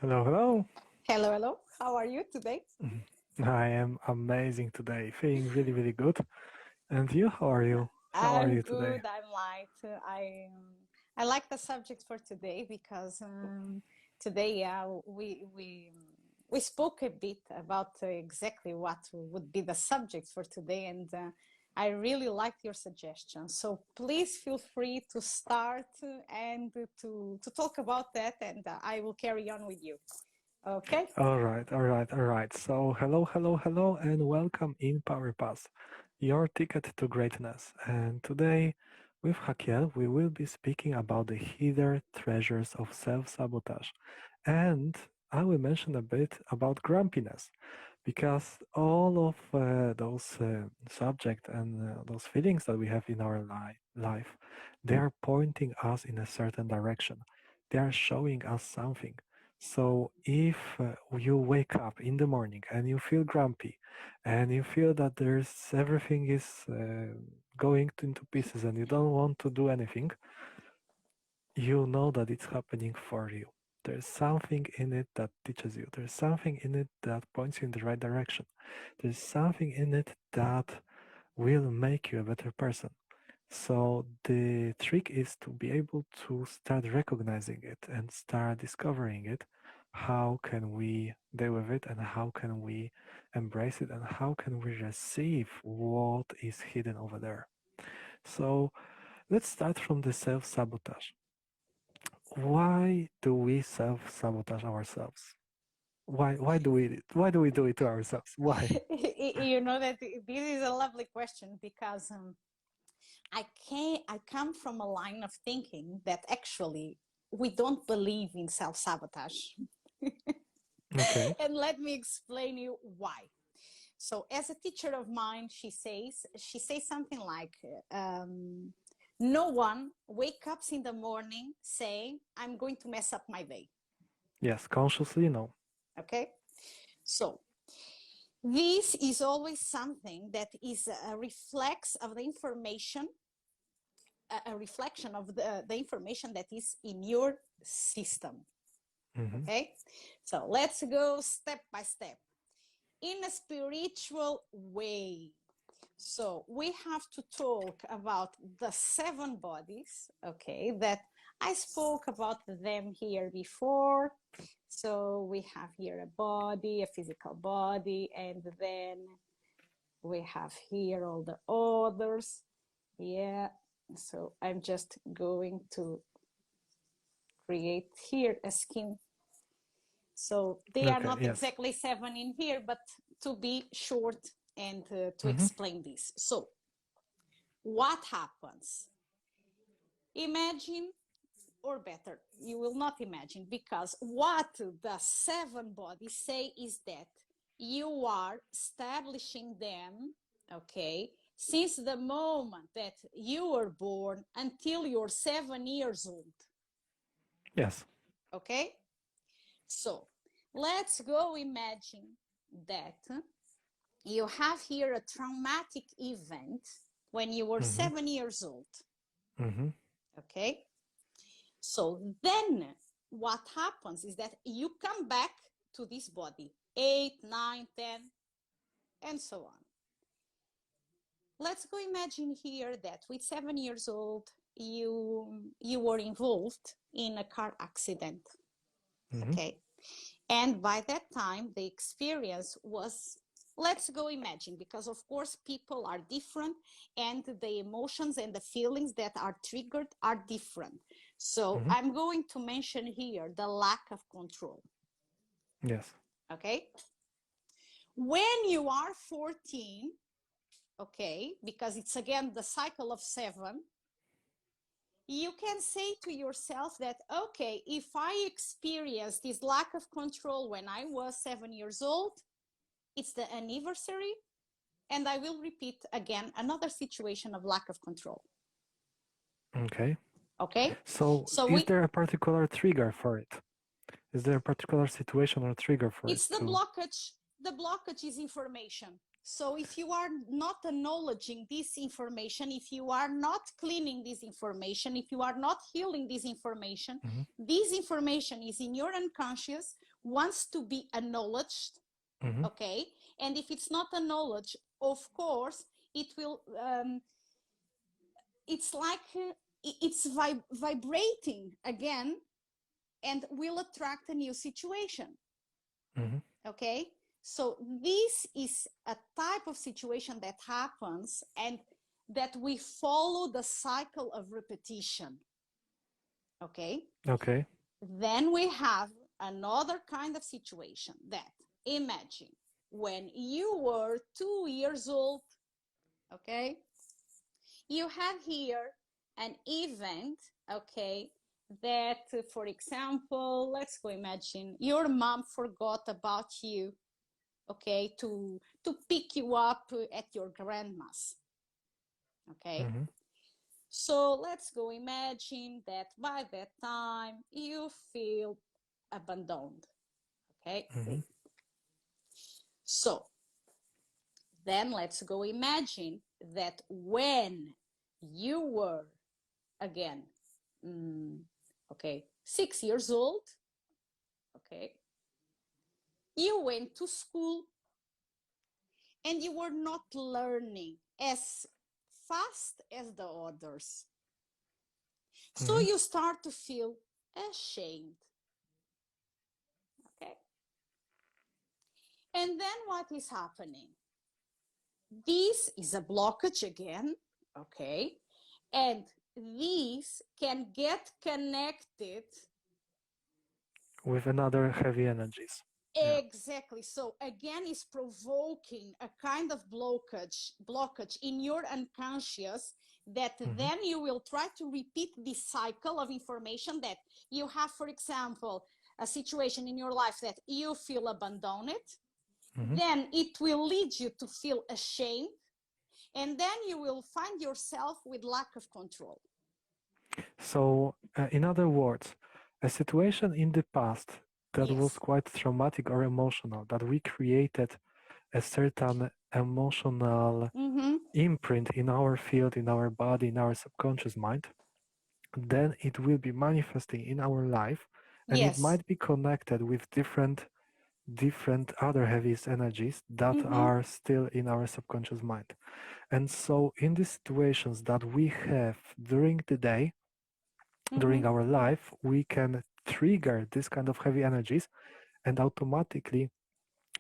Hello, hello. Hello, hello. How are you today? Mhm. I am amazing today, feeling really, really good. And you, how are you? How are I'm you today? good. I'm light. I like the subject for today because today we spoke a bit about exactly what would be the subject for today, and I really liked your suggestion. So please feel free to start and to talk about that, and I will carry on with you. Okay. All right, all right, all right. So, hello, hello, hello, and welcome in PowerPass, your ticket to greatness. And today, with Hakiel, we will be speaking about the hidden treasures of self-sabotage. And I will mention a bit about grumpiness, because all of those subjects and those feelings that we have in our life, they are pointing us in a certain direction. They are showing us something. So if you wake up in the morning and you feel grumpy, and you feel that there's everything is going into pieces, and you don't want to do anything, you know that it's happening for you. There's something in it that teaches you. There's something in it that points you in the right direction. There's something in it that will make you a better person. So the trick is to be able to start recognizing it and start discovering it. How can we deal with it, and how can we embrace it, and how can we receive what is hidden over there? So let's start from the self-sabotage. Why do we self-sabotage ourselves? Why do we do it to ourselves? Why? You know that this is a lovely question because I come from a line of thinking that actually we don't believe in self-sabotage. Okay. And let me explain you why. So as a teacher of mine, she says something like no one wake up in the morning saying I'm going to mess up my day. Yes, consciously, no. Okay. So this is always something that is a reflex of the information, a reflection of the information that is in your system. Hmm. Okay, so let's go step by step in a spiritual way. So we have to talk about the seven bodies, okay, that I spoke about them here before. So we have here a body, a physical body, and then we have here all the others. Yeah, so I'm just going to create here a skin. So they are Okay. not Yes. exactly seven in here, but to be short and to Hmm. explain this. So what happens? Imagine, or better, you will not imagine, because what the seven bodies say is that you are establishing them, okay, since the moment that you were born until you're 7 years old. Yes. Okay, so let's go imagine that you have here a traumatic event when you were Hmm. 7 years old. Hmm. Okay, so then what happens is that you come back to this body, 8, 9, 10, and so on. Let's go imagine here that with 7 years old, you were involved in a car accident. Hmm. Okay, and by that time the experience was, let's go imagine, because of course people are different and the emotions and the feelings that are triggered are different. So Hmm. I'm going to mention here the lack of control. Yes. Okay, when you are 14, okay, because it's again the cycle of 7, you can say to yourself that, okay, if I experienced this lack of control when I was 7 years old, it's the anniversary, and I will repeat again another situation of lack of control. Okay. Okay, So, so is we there a particular trigger for it? Is there a particular situation or trigger for it it's the to? blockage. The blockage is information. So if you are not acknowledging this information, if you are not cleaning this information, if you are not healing this information Hmm. is in your unconscious, wants to be acknowledged, Mm-hmm. okay? And if it's not acknowledged, of course, it will, it's like it's vibrating again and will attract a new situation, Mm-hmm. okay? So this is a type of situation that happens and that we follow the cycle of repetition, okay? Okay. Then we have another kind of situation that, imagine when you were 2 years old, okay, you have here an event, okay, that, for example, let's go imagine your mom forgot about you, okay, to pick you up at your grandma's, okay. Mm-hmm. So let's go imagine that by that time you feel abandoned, okay. Mm-hmm. So then let's go imagine that when you were again, okay, 6 years old, okay, you went to school and you were not learning as fast as the others. So Mm-hmm. you start to feel ashamed, okay? And then what is happening? This is a blockage again, okay? And these can get connected. With another heavy energies. Yeah. Exactly. So again, it's provoking a kind of blockage in your unconscious that Mm-hmm. then you will try to repeat this cycle of information that you have, for example, a situation in your life that you feel abandoned, Mm-hmm. then it will lead you to feel ashamed, and then you will find yourself with lack of control. So, in other words, a situation in the past that was Yes. quite traumatic or emotional, that we created a certain emotional Mm-hmm. imprint in our field, in our body, in our subconscious mind, then it will be manifesting in our life, and it Yes. might be connected with different other heavy energies that Mm-hmm. are still in our subconscious mind. And so in these situations that we have during the day, Mm-hmm. during our life, we can trigger this kind of heavy energies and automatically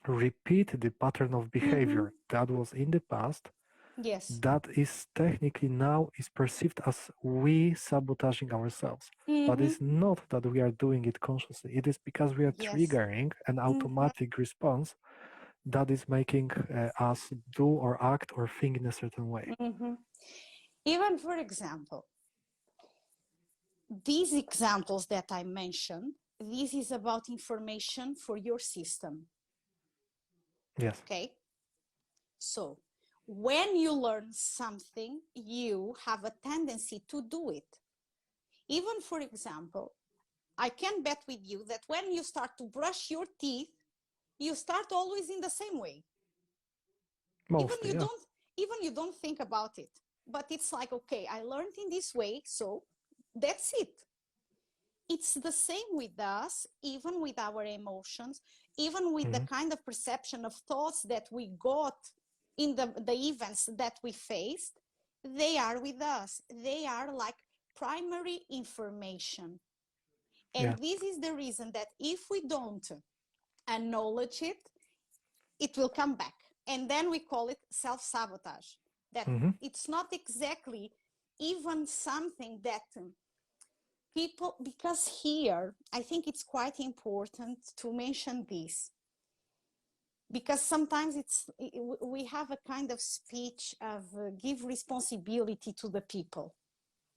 repeat the pattern of Mm-hmm. behavior that was in the past, Yes. that is technically now is perceived as we sabotaging ourselves. But Mm-hmm. it's not that we are doing it consciously. It is because we are Yes. triggering an Mm-hmm. automatic response that is making us do or act or think in a certain way. Mm-hmm. Even for example, these examples that I mentioned, this is about information for your system. Yes. Okay. So when you learn something, you have a tendency to do it. Even for example, I can bet with you that when you start to brush your teeth, you start always in the same way. Even Mostly, you yeah. don't even you don't think about it. But it's like, okay, I learned in this way, so that's it. It's the same with us, even with our emotions, even with the Mm-hmm. kind of perception of thoughts that we got in the events that we faced. They are with us. They are like primary information. Yeah. And this is the reason that if we don't acknowledge it, it will come back. And then we call it self-sabotage. That Mm-hmm. it's not exactly even something that people, because here I think it's quite important to mention this, because sometimes we have a kind of speech of give responsibility to the people,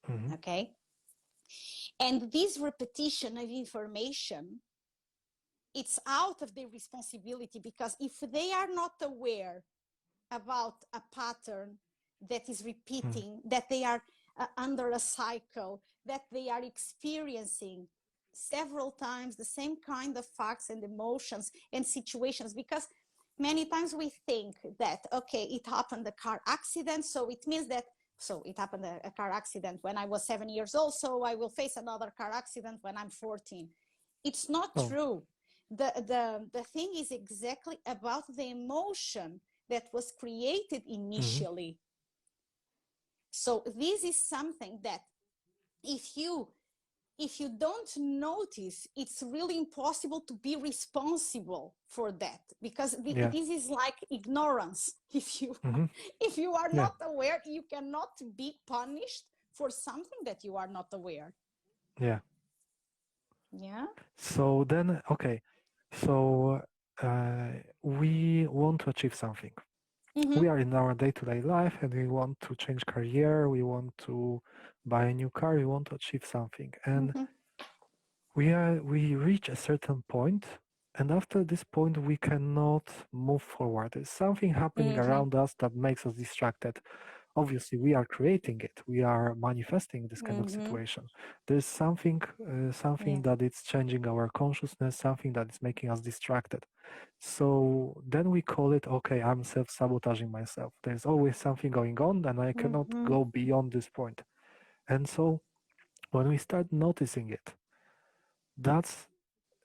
Mm-hmm. okay, and this repetition of information, it's out of their responsibility, because if they are not aware about a pattern that is Mm-hmm. repeating, that they are under a cycle, that they are experiencing several times the same kind of facts and emotions and situations. Because many times we think that, okay, it happened a car accident, so it means that, so it happened a car accident when I was 7 years old, so I will face another car accident when I'm 14. It's not Oh. true. The thing is exactly about the emotion that was created Mm-hmm. initially. So this is something that if you if you don't notice, it's really impossible to be responsible for that, because Yeah. this is like ignorance. If you Mm-hmm. if you are Yeah. not aware, you cannot be punished for something that you are not aware. Yeah. Yeah. So then, okay. So uh, we want to achieve something. Mm-hmm. We are in our day-to-day life and we want to change career, we want to buy a new car, we want to achieve something. And Mm-hmm. we reach a certain point, and after this point we cannot move forward. There's something happening Mm-hmm. around us that makes us distracted. Obviously we are creating it, we are manifesting this kind of Mm-hmm. situation. There's something Yeah. that is changing our consciousness, something that is making us distracted. So then we call it, okay, I'm self-sabotaging myself. There's always something going on and I cannot Mm-hmm. go beyond this point. And so when we start noticing it, that's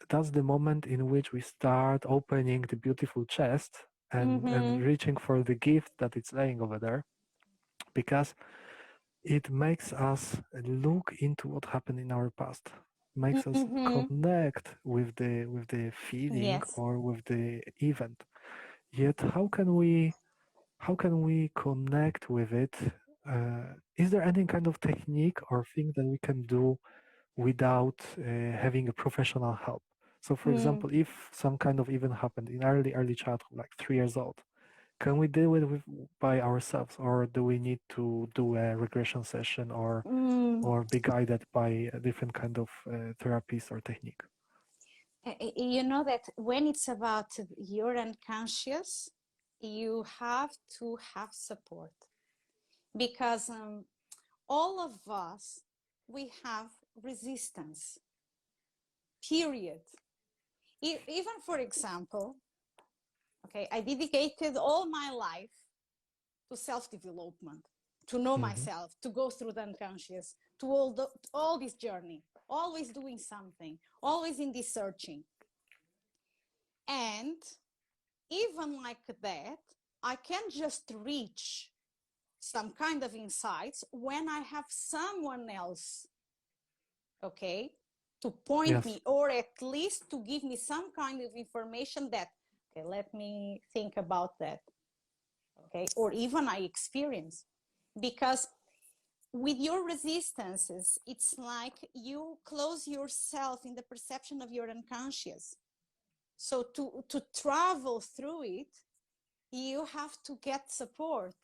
that's the moment in which we start opening the beautiful chest and Mm-hmm. reaching for the gift that it's laying over there, because it makes us look into what happened in our past, makes us Mm-hmm. connect with the feeling Yes. or with the event. Yet how can we connect with it? Is there any kind of technique or thing that we can do without having a professional help? So, for Mm. example, if some kind of event happened in early childhood, like 3 years old, can we deal with by ourselves, or do we need to do a regression session Mm. or be guided by a different kind of therapies or technique? You know that when it's about your unconscious, you have to have support, because all of us, we have resistance, period. Even for example, okay, I dedicated all my life to self-development, to know Hmm. myself, to go through the unconscious, to all this journey, always doing something, always in this searching. And even like that, I can just reach some kind of insights when I have someone else, okay, to point Yes. me, or at least to give me some kind of information that, okay, let me think about that, okay, or even I experience. Because with your resistances, it's like you close yourself in the perception of your unconscious. So to travel through it, you have to get support,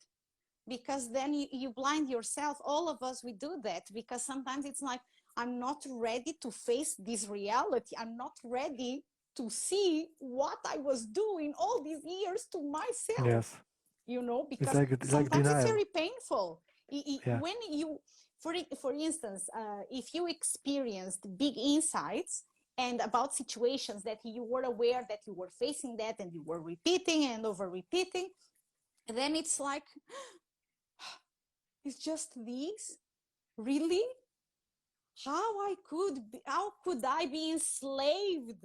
because then you blind yourself. All of us, we do that, because sometimes it's like, I'm not ready to face this reality, I'm not ready to see what I was doing all these years to myself, Yes. It's because like sometimes it's denial. very painful. Yeah. When you, for instance, if you experienced big insights and about situations that you were aware that you were facing that, and you were repeating and over repeating, then it's like, it's just this, really? How could I be enslaved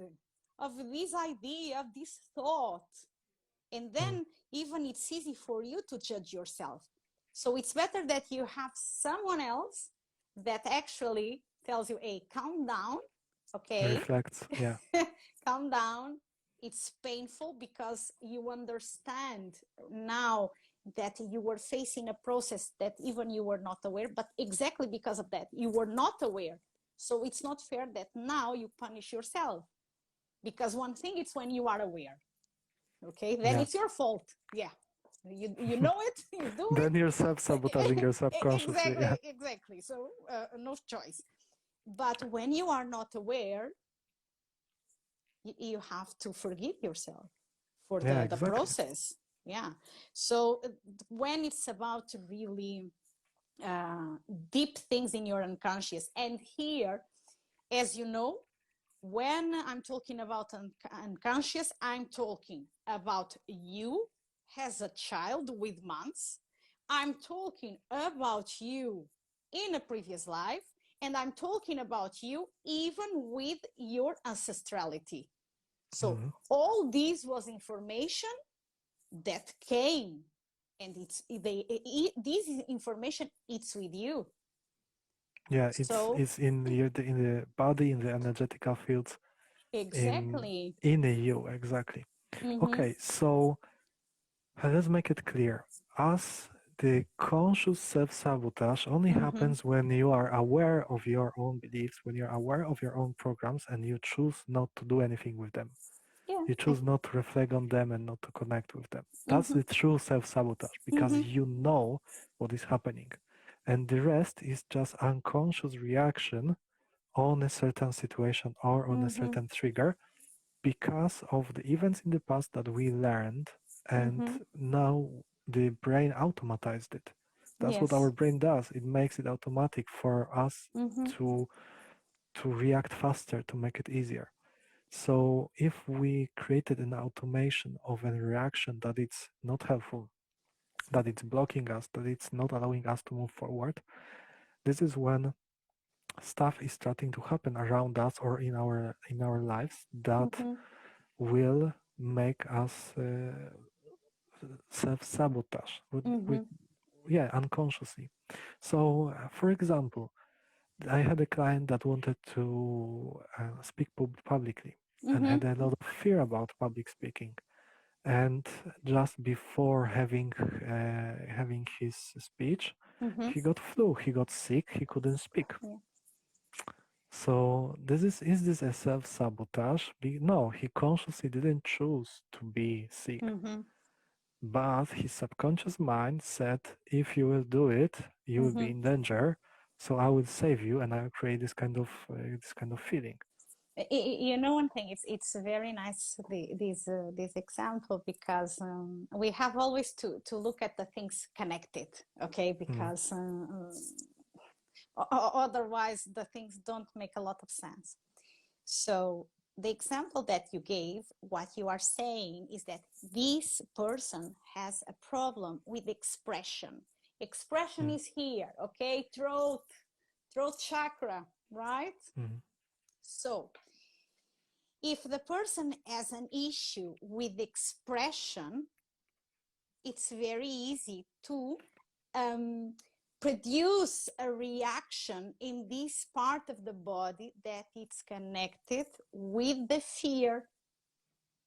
of this idea, of this thought? And Mm. then even it's easy for you to judge yourself. So it's better that you have someone else that actually tells you, hey, calm down, okay? Reflects. Yeah. Calm down. It's painful because you understand now that you were facing a process that even you were not aware, but exactly because of that, you were not aware. So it's not fair that now you punish yourself, because one thing is when you are aware, okay, then Yeah. it's your fault. Yeah, you know it, you do Then you're self-sabotaging it. your subconsciously. Yeah. Exactly. So no choice. But when you are not aware, you have to forgive yourself for Yeah. the Exactly. process. Yeah. So when it's about really uh, deep things in your unconscious, and here, as you know, when I'm talking about unconscious, I'm talking about you as a child with months. I'm talking about you in a previous life, and I'm talking about you even with your ancestrality. So Mm-hmm. all this was information that came, and this information, it's with you. Yeah, So it's in the body, in the energetical fields, in exactly. you exactly. Mm-hmm. Okay, so let's make it clear. As the conscious self-sabotage only Mm-hmm. happens when you are aware of your own beliefs, when you're aware of your own programs, and you choose not to do anything with them. Yeah. You choose not to reflect on them and not to connect with them. That's Mm-hmm. the true self-sabotage because Mm-hmm. you know what is happening. And the rest is just unconscious reaction on a certain situation or on a Mm-hmm. certain trigger because of the events in the past that we learned, and Mm-hmm. now the brain automatized it. That's what Yes. our brain does. It makes it automatic for us Mm-hmm. to react faster, to make it easier. So if we created an automation of a reaction that it's not helpful, that it's blocking us, that it's not allowing us to move forward, this is when stuff is starting to happen around us or in our lives that Mm-hmm. will make us self-sabotage Mm-hmm. with yeah, unconsciously. So for example, I had a client that wanted to speak publicly and Mm-hmm. had a lot of fear about public speaking, and just before having his speech, Mm-hmm. he got flu, he got sick, he couldn't speak. Yeah. So this is this a self-sabotage? No, he consciously didn't choose to be sick. Mm-hmm. But his subconscious mind said, if you will do it, you will Mm-hmm. be in danger. So I will save you, and I will create this kind of feeling. You know, one thing, it's very nice, this example, because we have always to look at the things connected, okay, Mm, because otherwise the things don't make a lot of sense. So the example that you gave, what you are saying is that this person has a problem with expression. Expression mm, is here, okay, throat chakra, right? mm, So if the person has an issue with expression, it's very easy to um, produce a reaction in this part of the body that it's connected with the fear.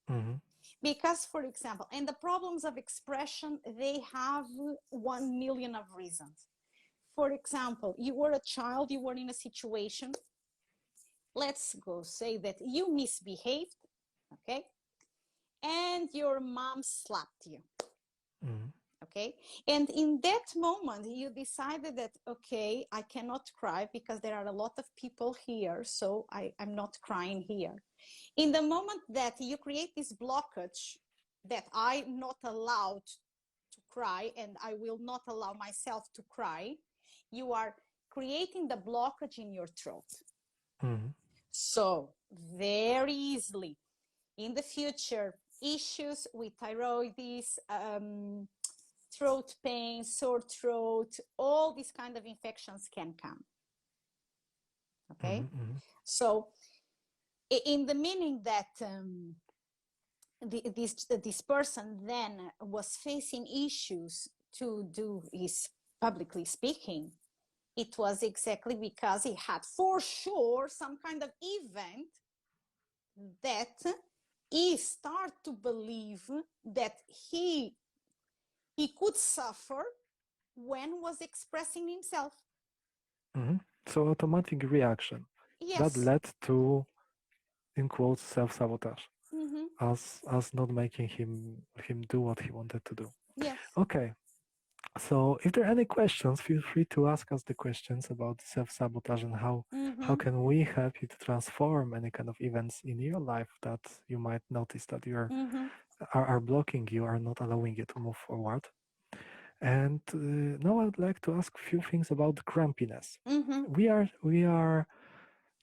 mm, Because, for example, and the problems of expression, they have 1 million of reasons. For example, you were a child, you were in a situation, let's go say that you misbehaved, okay, and your mom slapped you, mm, okay, and in that moment you decided that, okay, I cannot cry because there are a lot of people here, so I'm not crying here. In the moment that you create this blockage that I'm not allowed to cry and I will not allow myself to cry, you are creating the blockage in your throat. mm, So very easily in the future, issues with thyroiditis, throat pain, sore throat, all these kind of infections can come. Okay, mm, mm, so in the meaning that this person then was facing issues to do his publicly speaking, it was exactly because he had for sure some kind of event that he start to believe that he could suffer when was expressing himself. mm. So automatic reaction that Yes. led to, in quotes, self-sabotage, Mm-hmm. as not making him do what he wanted to do. Yes. Okay. So if there are any questions, feel free to ask us the questions about self-sabotage and how Mm-hmm. can we help you to transform any kind of events in your life that you might notice that Mm-hmm. are blocking you, are not allowing you to move forward. And now I would like to ask a few things about the grumpiness. Mm-hmm. We are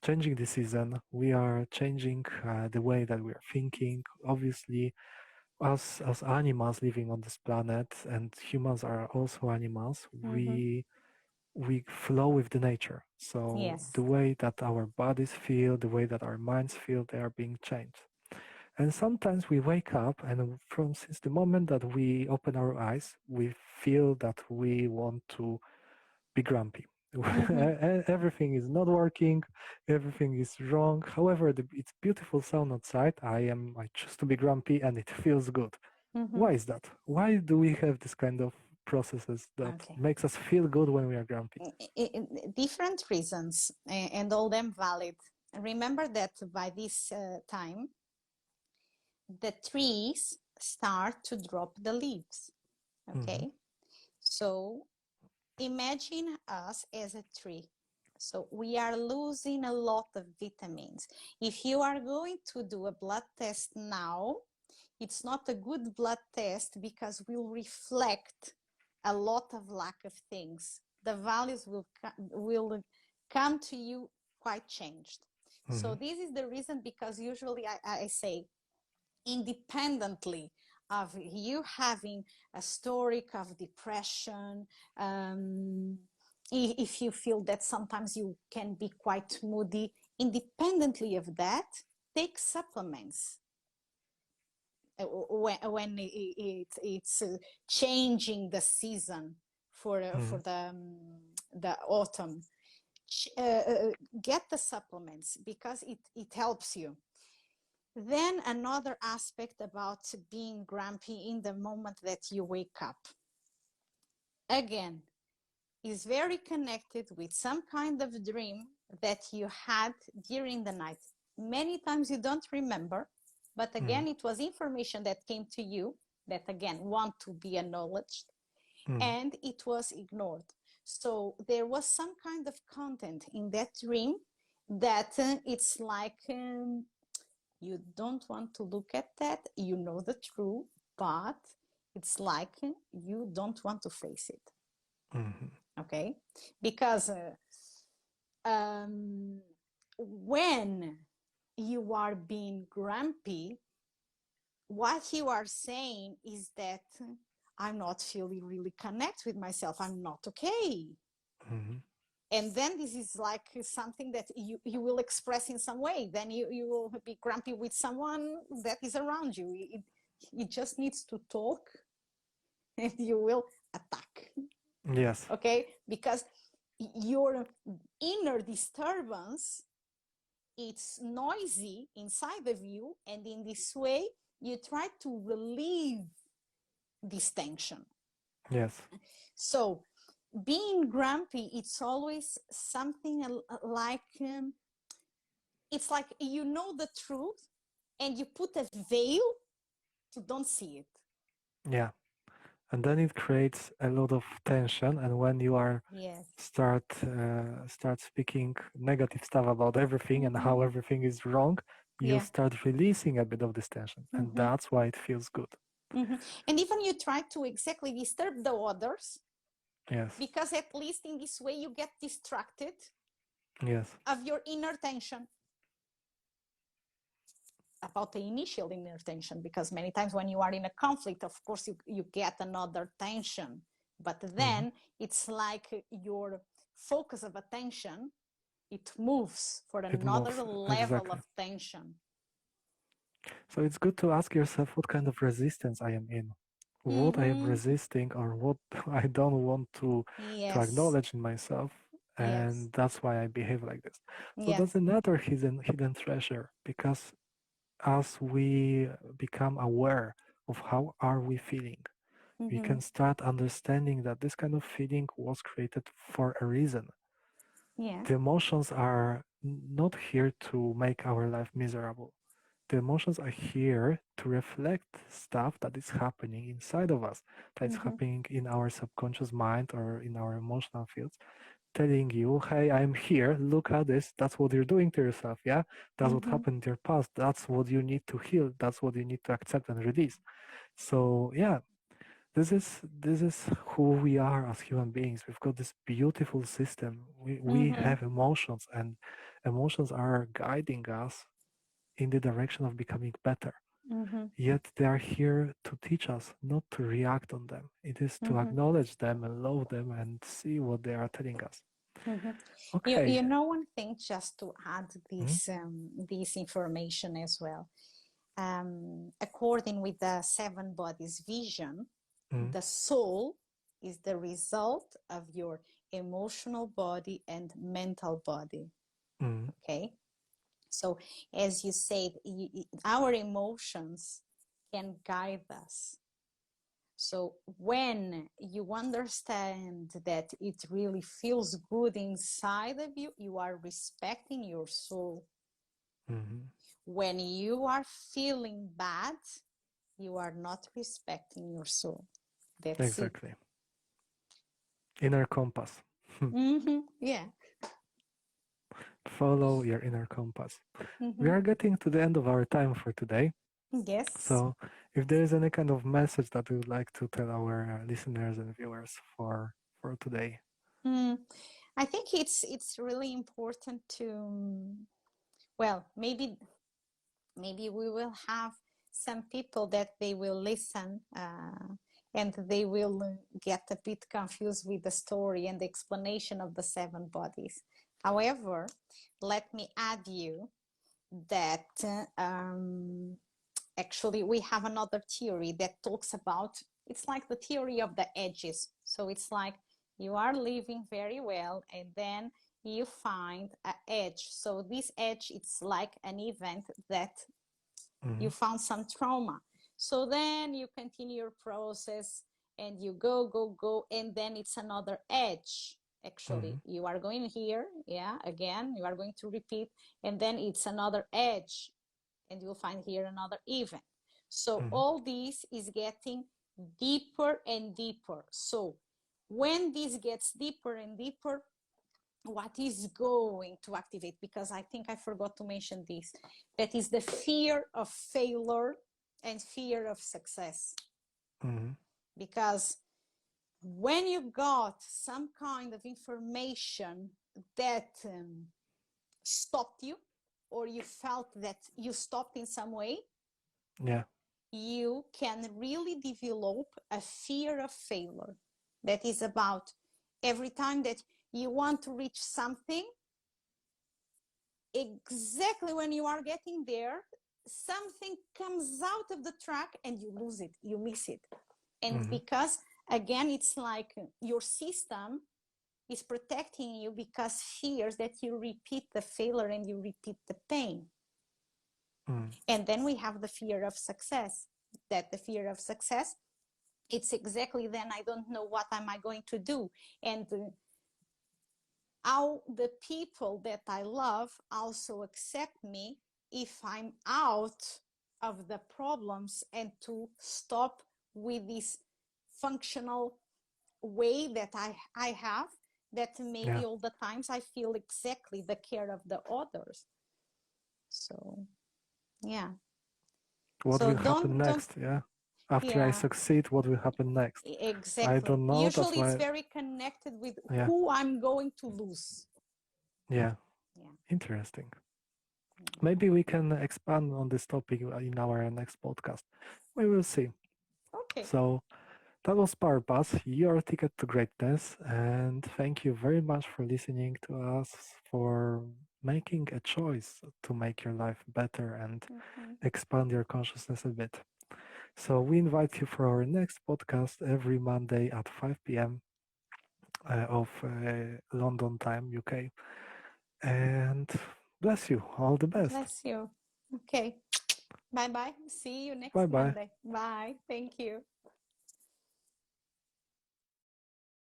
changing the season. We are changing the way that we are thinking. Obviously, as animals living on this planet, and humans are also animals, Mm-hmm. we flow with the nature. So Yes. the way that our bodies feel, the way that our minds feel, they are being changed. And sometimes we wake up, and from since the moment that we open our eyes, we feel that we want to be grumpy. Mm-hmm. Everything is not working, everything is wrong. However, it's beautiful sun outside. I choose to be grumpy, and it feels good. Mm-hmm. Why is that? Why do we have this kind of processes that Okay. makes us feel good when we are grumpy? Different reasons, and all them valid. Remember that by this time, the trees start to drop the leaves. Mm-hmm. Okay. So imagine us as a tree. So we are losing a lot of vitamins. If you are going to do a blood test now, it's not a good blood test because will reflect a lot of lack of things. The values will come to you quite changed. Mm-hmm. So this is the reason, because usually I say, independently of you having a story of depression, um, if you feel that sometimes you can be quite moody, independently of that, take supplements when it's changing the season Mm-hmm. for the autumn. uh, uh, get the supplements because it helps you. Then another aspect about being grumpy in the moment that you wake up, again, is very connected with some kind of dream that you had during the night. Many times you don't remember, but Mm-hmm. again, it was information that came to you that again want to be acknowledged, Mm-hmm. and it was ignored. So there was some kind of content in that dream that it's like you don't want to look at that, you know the truth, but it's like you don't want to face it. Mm-hmm. Okay, because um, when you are being grumpy, what you are saying is that I'm not feeling really connect with myself, I'm not okay. Mm-hmm. And then this is like something that you will express in some way, then you will be grumpy with someone that is around you. It just needs to talk and you will attack. Yes. Okay, because your inner disturbance, it's noisy inside of you, and in this way you try to relieve this tension. Yes. So being grumpy, it's always something like it's like you know the truth and you put a veil to don't see it. Yeah. And then it creates a lot of tension. And when you are Yes. start speaking negative stuff about everything and how Mm-hmm. everything is wrong, you Yeah. start releasing a bit of this tension, and Mm-hmm. that's why it feels good. Mm-hmm. And even you try to exactly disturb the others, Yes. because at least in this way you get distracted Yes. of your inner tension, about the initial inner tension, because many times when you are in a conflict, of course you get another tension, but Hmm. then it's like your focus of attention, it moves for It another moves level exactly. of tension. So it's good to ask yourself what kind of resistance I am in, what I am Mm-hmm. resisting, or what I don't want to Yes. acknowledge in myself, Yes. and that's why I behave like this. So Yes. that's another hidden treasure, because as we become aware of how are we feeling, we Mm-hmm. can start understanding that this kind of feeling was created for a reason. Yeah. The emotions are not here to make our life miserable. The emotions are here to reflect stuff that is happening inside of us, that's Mm-hmm. happening in our subconscious mind or in our emotional fields, telling you, hey, I'm here, look at this, that's what you're doing to yourself, yeah? That's what Mm-hmm. happened in your past, that's what you need to heal, that's what you need to accept and release. So yeah, this is who we are as human beings. We've got this beautiful system. We Mm-hmm. have emotions, and emotions are guiding us in the direction of becoming better. Mm-hmm. Yet they are here to teach us, not to react on them. It is to Mm-hmm. acknowledge them and love them and see what they are telling us. Mm-hmm. You Okay. know one thing, just to add Mm-hmm. this information as well. according with the seven bodies vision, Mm, the soul is the result of your emotional body and mental body. mm, Okay. So, as you said, our emotions can guide us. So, when you understand that it really feels good inside of you, you are respecting your soul. mm. When you are feeling bad, you are not respecting your soul. That's it. Exactly. Inner compass. Yeah. Follow your inner compass. We Mm-hmm. are getting to the end of our time for today. Yes. So, if there is any kind of message that we would like to tell our listeners and viewers for today. Mm. I think it's really important to, well, maybe we will have some people that they will listen, and they will get a bit confused with the story and the explanation of the seven bodies. However, let me add you that actually we have another theory that talks about, it's like the theory of the edges. So it's like you are living very well and then you find an edge. So this edge, it's like an event that Mm-hmm, you found some trauma. So then you continue your process and you go, and then it's another edge. mm-hmm, Actually, you are going here, yeah, again, you are going to repeat, and then it's another edge, and you'll find here another event. So mm-hmm. all this is getting deeper and deeper. So when this gets deeper and deeper, what is going to activate? Because I think I forgot to mention this. That is the fear of failure and fear of success. Mm-hmm. Because when you got some kind of information that stopped you, or you felt that you stopped in some way, Yeah, you can really develop a fear of failure. That is about every time that you want to reach something, exactly when you are getting there, something comes out of the track and you lose it, you miss it. And mm-hmm, because, again, it's like your system is protecting you because fears that you repeat the failure and you repeat the pain. mm, And then we have the fear of success, that the fear of success, it's exactly then I don't know what am I going to do. And how the people that I love also accept me if I'm out of the problems, and to stop with this functional way that I have, that yeah. maybe all the times I feel exactly the care of the others. So yeah. What So will happen don't next? Yeah. After I yeah, succeed, what will happen next? I exactly. don't know. That's Usually it's why. very connected with Yeah, who I'm going to lose. yeah. Yeah. Interesting. Maybe we can expand on this topic in our next podcast. We will see. Okay. So that was Power Pass, your ticket to greatness, and thank you very much for listening to us, for making a choice to make your life better and Mm-hmm. expand your consciousness a bit. So we invite you for our next podcast every Monday at 5 p.m. Of London time, UK. And bless you. All the best. Bless you. Okay. Bye bye. See you Bye next bye. Monday. Bye. Thank you.